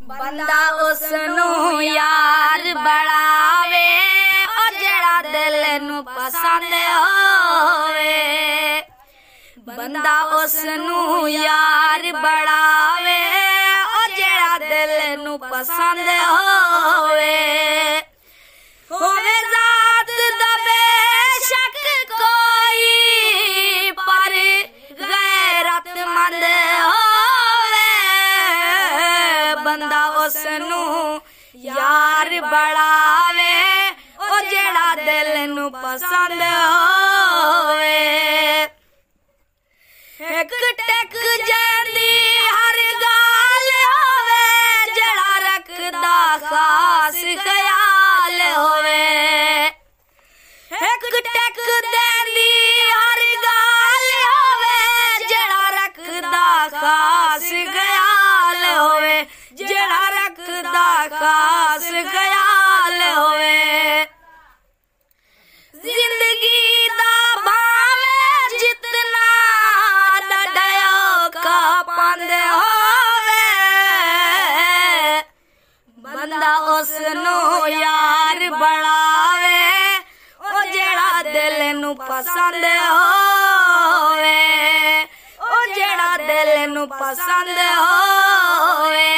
बंदा उसनू यार बनावे और जेड़ा दिल नू पसंद होवे। बंदा उसनू यार बनावे और जेड़ा दिल नू पसंद होवे। होवे जात दा बेशक कोई पर गैरतमंद होवे। बंदा उसनू यार बनावे ओ जेड़ा दिल नू पसंद होवे। एक टक जंदी हर गाल होवे जेड़ा रखदा खास ख्याल होवे। एक टक देंदी हर गाल होवे जेड़ा रखदा खास ख्याल होवे। जेड़ा रखदा खास ख्याल होवे। जिंदगी दा भावे जितना डडयो का पंद होवे। बंदा उसनू यार बनावे ओ जेड़ा दिल नू पसंद होवे। ओ जेड़ा दिल नू पसंद होवे।